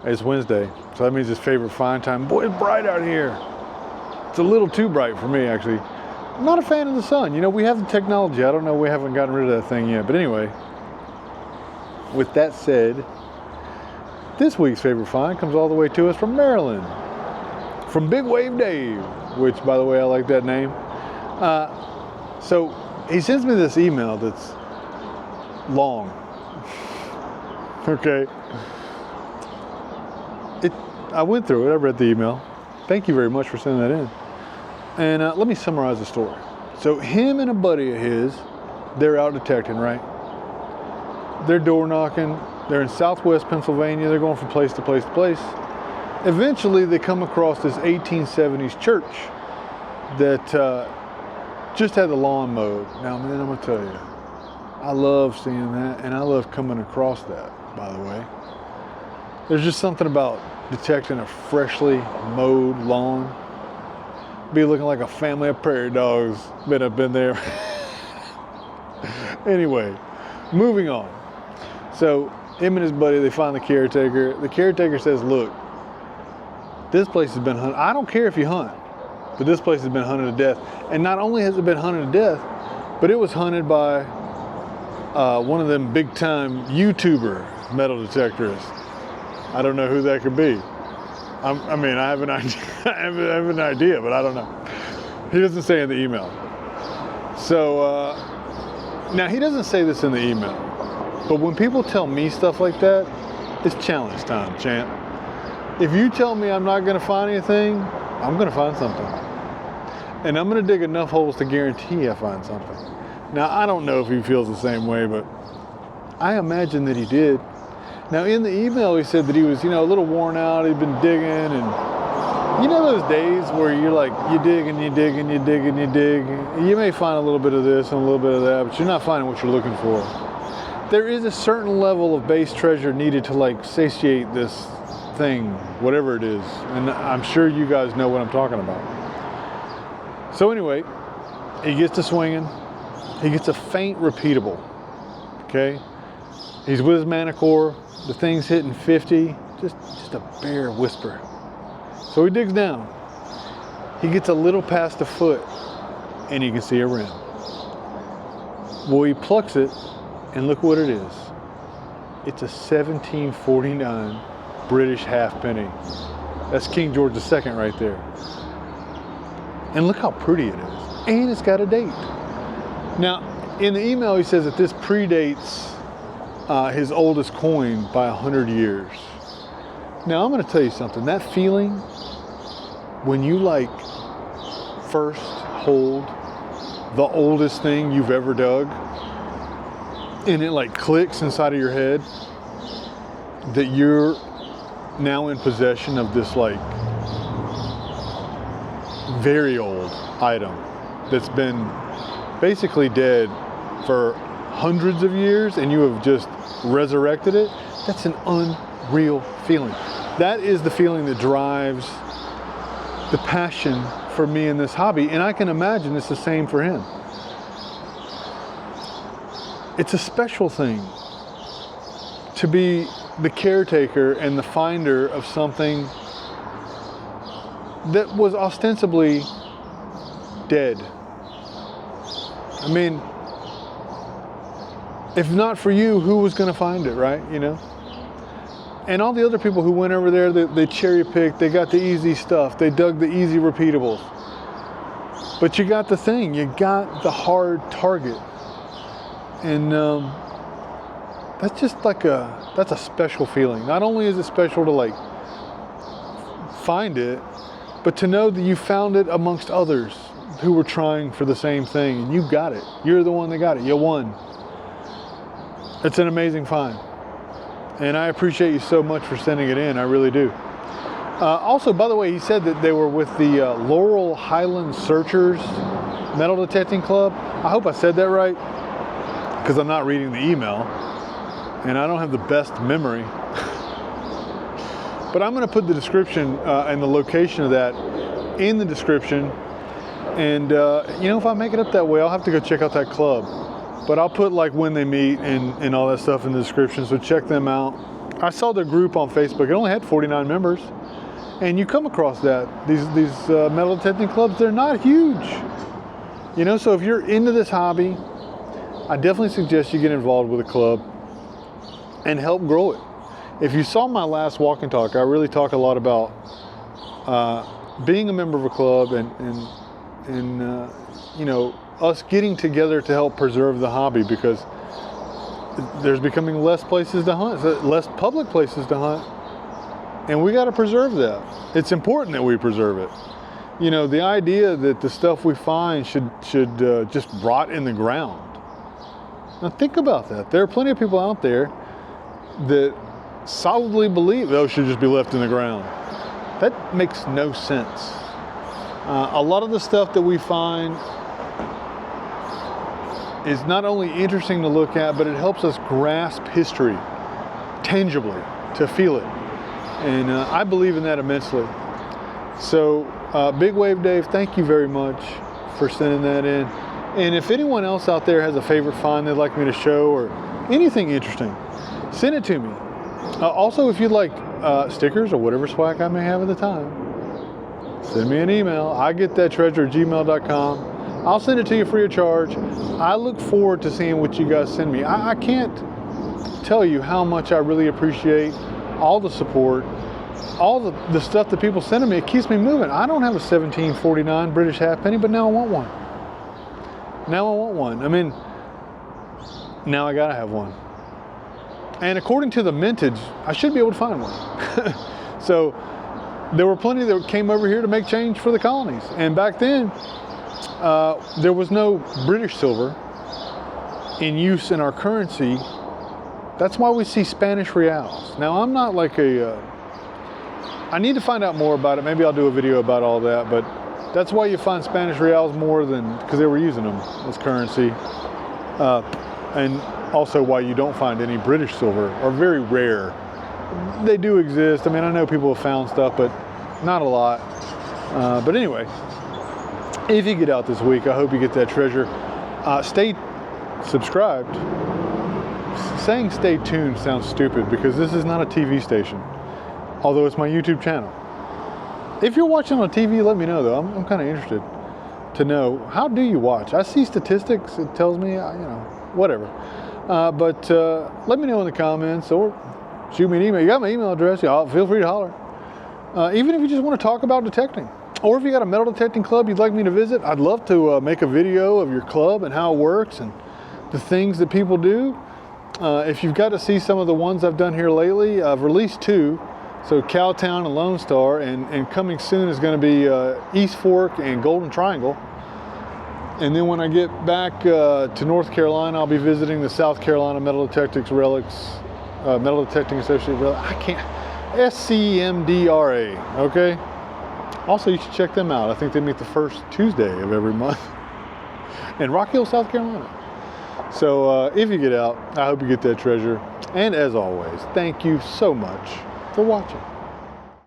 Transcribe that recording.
It's Wednesday, so that means his favorite find time. Boy, it's bright out here. It's a little too bright for me, actually. I'm not a fan of the sun. You know, we have the technology. I don't know, we haven't gotten rid of that thing yet. But anyway, with that said, this week's favorite find comes all the way to us from Maryland, from Big Wave Dave, which, by the way, I like that name. So he sends me this email that's long. Okay. I went through it. I read the email. Thank you very much for sending that in. And let me summarize the story. So him and a buddy of his, they're out detecting, right? They're door knocking. They're in Southwest Pennsylvania. They're going from place to place to place. Eventually, they come across this 1870s church that just had the lawn mowed. Now, man, I'm gonna tell you, I love seeing that, and I love coming across that, by the way. There's just something about detecting a freshly mowed lawn. Be looking like a family of prairie dogs been up in there. Anyway, moving on. So him and his buddy, they find the caretaker. The caretaker says, look, this place has been hunted. I don't care if you hunt, but this place has been hunted to death. And not only has it been hunted to death, but it was hunted by one of them big time YouTuber metal detectorists. I don't know who that could be. I mean, I have an idea. I have an idea, but I don't know. He doesn't say in the email. So now he doesn't say this in the email, but when people tell me stuff like that, it's challenge time, champ. If you tell me I'm not going to find anything, I'm going to find something, and I'm going to dig enough holes to guarantee I find something. Now I don't know if he feels the same way, but I imagine that he did. Now in the email he said that he was, you know, a little worn out. He'd been digging, and you know those days where you're like, you dig and you dig and you dig and you dig. You may find a little bit of this and a little bit of that, but you're not finding what you're looking for. There is a certain level of base treasure needed to like satiate this thing, whatever it is. And I'm sure you guys know what I'm talking about. So anyway, he gets to swinging. He gets a faint repeatable, okay? He's with his Manicore. The thing's hitting 50, just a bare whisper. So he digs down. He gets a little past a foot, and you can see a rim. Well, he plucks it, and look what it is. It's a 1749 British halfpenny. That's King George II right there. And look how pretty it is. And it's got a date. Now, in the email, he says that this predates his oldest coin by 100 years. Now, I'm going to tell you something. That feeling when you like first hold the oldest thing you've ever dug, and it like clicks inside of your head that you're now in possession of this like very old item that's been basically dead for hundreds of years, and you have just resurrected it. That's an unreal feeling. That is the feeling that drives the passion for me in this hobby, and I can imagine it's the same for him. It's a special thing to be the caretaker and the finder of something that was ostensibly dead. I mean, if not for you, who was going to find it, right? You know? And all the other people who went over there, they cherry picked, they got the easy stuff, they dug the easy repeatables. But you got the thing, you got the hard target. And that's just like that's a special feeling. Not only is it special to like find it, but to know that you found it amongst others who were trying for the same thing, and you got it. You're the one that got it. You won. It's an amazing find. And I appreciate you so much for sending it in. I really do. Also, by the way, he said that they were with the Laurel Highlands Searchers Metal Detecting Club. I hope I said that right, because I'm not reading the email, and I don't have the best memory. But I'm going to put the description and the location of that in the description. And, you know, if I make it up that way, I'll have to go check out that club. But I'll put like when they meet and all that stuff in the description, so check them out. I saw the group on Facebook. It only had 49 members. And you come across that. These metal detecting clubs, they're not huge. You know, so if you're into this hobby, I definitely suggest you get involved with a club and help grow it. If you saw my last walk and talk, I really talk a lot about being a member of a club and you know, us getting together to help preserve the hobby, because there's becoming less places to hunt, less public places to hunt, and we got to preserve that. It's important that we preserve it. You know, the idea that the stuff we find should just rot in the ground. Now think about that. There are plenty of people out there that solidly believe those should just be left in the ground. That makes no sense. A lot of the stuff that we find is not only interesting to look at, but it helps us grasp history tangibly, to feel it. And I believe in that immensely. So Big Wave Dave, thank you very much for sending that in. And if anyone else out there has a favorite find they'd like me to show, or anything interesting, send it to me. Also, if you'd like stickers or whatever swag I may have at the time, send me an email. I get that treasure@gmail.com. I'll send it to you free of charge. I look forward to seeing what you guys send me. I can't tell you how much I really appreciate all the support, all the stuff that people send to me. It keeps me moving. I don't have a 1749 British halfpenny, but now I want one. Now I want one. I mean, now I gotta have one. And according to the mintage, I should be able to find one. So there were plenty that came over here to make change for the colonies. And back then, there was no British silver in use in our currency. That's why we see Spanish reals. Now, I'm not like I need to find out more about it. Maybe I'll do a video about all that, but that's why you find Spanish reals more than, because they were using them as currency. And also why you don't find any British silver, or very rare. They do exist. I mean, I know people have found stuff, but not a lot. But anyway, if you get out this week, I hope you get that treasure. Stay subscribed. Saying stay tuned sounds stupid, because this is not a TV station, although it's my YouTube channel. If you're watching on TV, let me know though. I'm kind of interested to know, how do you watch? I see statistics, it tells me, you know, whatever. But let me know in the comments, or shoot me an email. You got my email address, yeah, feel free to holler. Even if you just want to talk about detecting, or if you got a metal detecting club you'd like me to visit, I'd love to make a video of your club and how it works and the things that people do. If you've got to see some of the ones I've done here lately, I've released 2. So Cowtown and Lone Star, and coming soon is going to be East Fork and Golden Triangle. And then when I get back to North Carolina, I'll be visiting the South Carolina Metal Detecting Relics, Metal Detecting Associated Relics. I can't, SCMDRA, okay? Also, you should check them out. I think they meet the first Tuesday of every month in Rock Hill, South Carolina. So if you get out, I hope you get that treasure. And as always, thank you so much for watching.